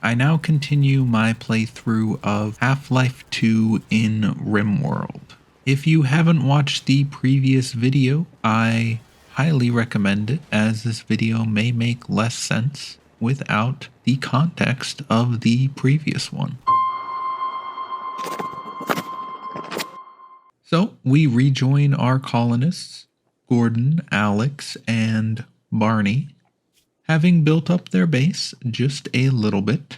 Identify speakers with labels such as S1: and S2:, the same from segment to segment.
S1: I now continue my playthrough of Half-Life 2 in RimWorld. If you haven't watched the previous video, I highly recommend it, as this video may make less sense without the context of the previous one. So we rejoin our colonists, Gordon, Alex, and Barney, having built up their base just a little bit.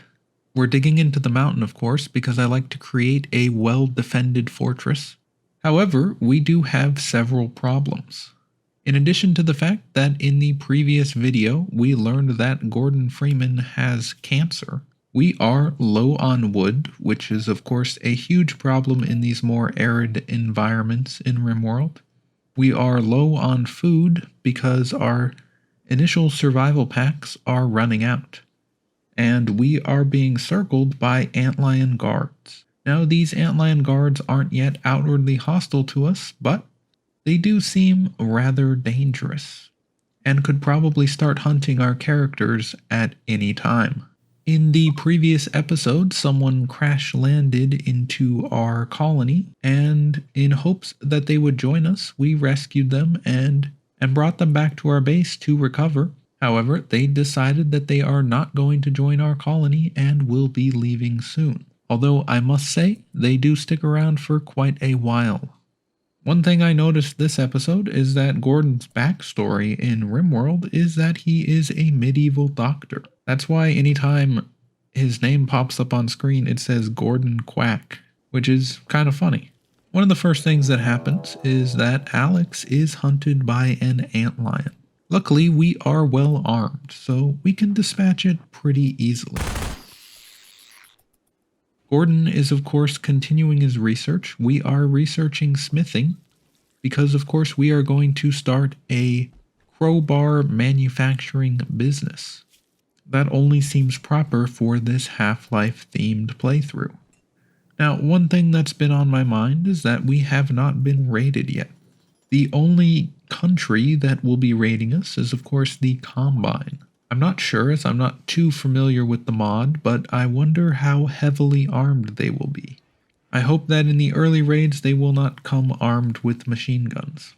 S1: We're digging into the mountain, of course, because I like to create a well-defended fortress. However, we do have several problems. In addition to the fact that in the previous video we learned that Gordon Freeman has cancer, we are low on wood, which is of course a huge problem in these more arid environments in RimWorld. We are low on food because our initial survival packs are running out, and we are being circled by antlion guards. Now, these antlion guards aren't yet outwardly hostile to us, but they do seem rather dangerous, and could probably start hunting our characters at any time. In the previous episode, someone crash-landed into our colony, and in hopes that they would join us, we rescued them and brought them back to our base to recover. However, they decided that they are not going to join our colony and will be leaving soon. Although I must say, they do stick around for quite a while. One thing I noticed this episode is that Gordon's backstory in RimWorld is that he is a medieval doctor. That's why anytime his name pops up on screen, it says Gordon Quack, which is kind of funny. One of the first things that happens is that Alex is hunted by an antlion. Luckily, we are well armed, so we can dispatch it pretty easily. Gordon is of course continuing his research. We are researching smithing because of course we are going to start a crowbar manufacturing business. That only seems proper for this Half-Life themed playthrough. Now, one thing that's been on my mind is that we have not been raided yet. The only country that will be raiding us is of course the Combine. I'm not sure, as I'm not too familiar with the mod, but I wonder how heavily armed they will be. I hope that in the early raids they will not come armed with machine guns.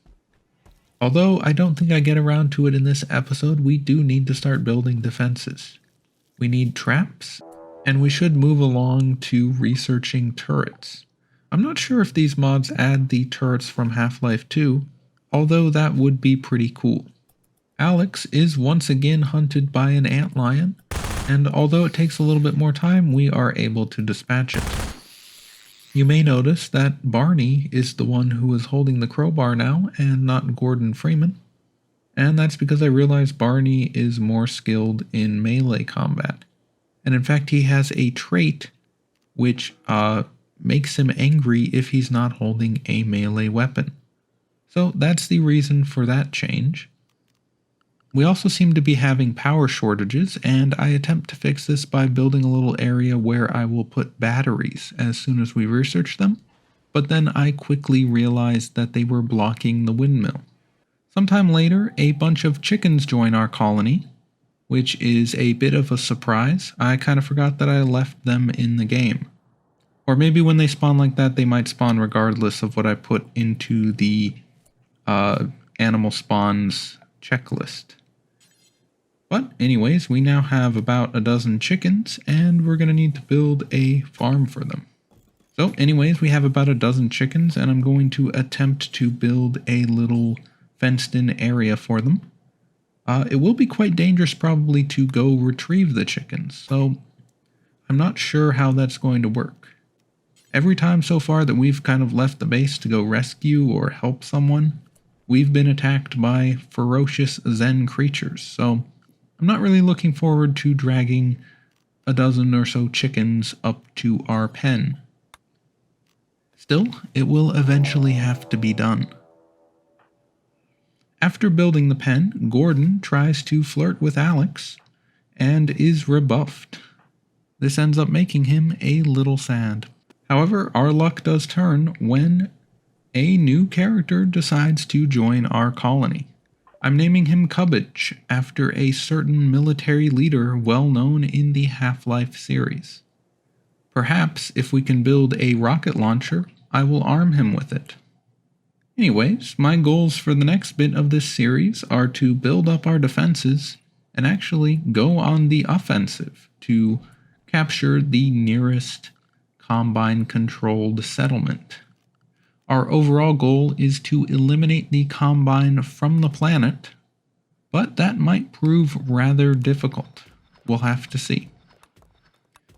S1: Although I don't think I get around to it in this episode, we do need to start building defenses. We need traps, and we should move along to researching turrets. I'm not sure if these mods add the turrets from Half-Life 2, although that would be pretty cool. Alex is once again hunted by an antlion, and although it takes a little bit more time, we are able to dispatch it. You may notice that Barney is the one who is holding the crowbar now, and not Gordon Freeman. And that's because I realized Barney is more skilled in melee combat. And in fact, he has a trait which makes him angry if he's not holding a melee weapon. So that's the reason for that change. We also seem to be having power shortages, and I attempt to fix this by building a little area where I will put batteries as soon as we research them, but then I quickly realized that they were blocking the windmill. Sometime later, a bunch of chickens join our colony, which is a bit of a surprise. I kind of forgot that I left them in the game. Or maybe when they spawn like that, they might spawn regardless of what I put into the animal spawns checklist. But anyways, we now have about a dozen chickens, and we're going to need to build a farm for them. So anyways, we have about a dozen chickens, and I'm going to attempt to build a little fenced-in area for them. It will be quite dangerous probably to go retrieve the chickens, so I'm not sure how that's going to work. Every time so far that we've kind of left the base to go rescue or help someone, we've been attacked by ferocious Zen creatures, so I'm not really looking forward to dragging a dozen or so chickens up to our pen. Still, it will eventually have to be done. After building the pen, Gordon tries to flirt with Alex and is rebuffed. This ends up making him a little sad. However, our luck does turn when a new character decides to join our colony. I'm naming him Cubbage after a certain military leader well known in the Half-Life series. Perhaps if we can build a rocket launcher, I will arm him with it. Anyways, my goals for the next bit of this series are to build up our defenses and actually go on the offensive to capture the nearest Combine-controlled settlement. Our overall goal is to eliminate the Combine from the planet, but that might prove rather difficult. We'll have to see.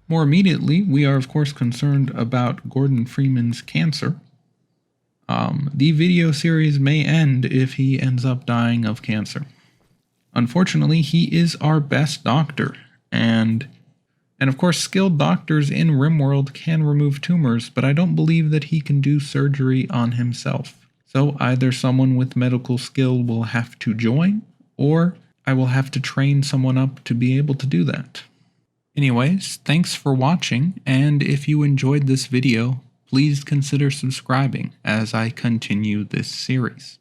S1: More immediately, we are of course concerned about Gordon Freeman's cancer. The video series may end if he ends up dying of cancer. Unfortunately, he is our best doctor, and of course skilled doctors in RimWorld can remove tumors, but I don't believe that he can do surgery on himself. So either someone with medical skill will have to join, or I will have to train someone up to be able to do that. Anyways, thanks for watching, and if you enjoyed this video, please consider subscribing as I continue this series.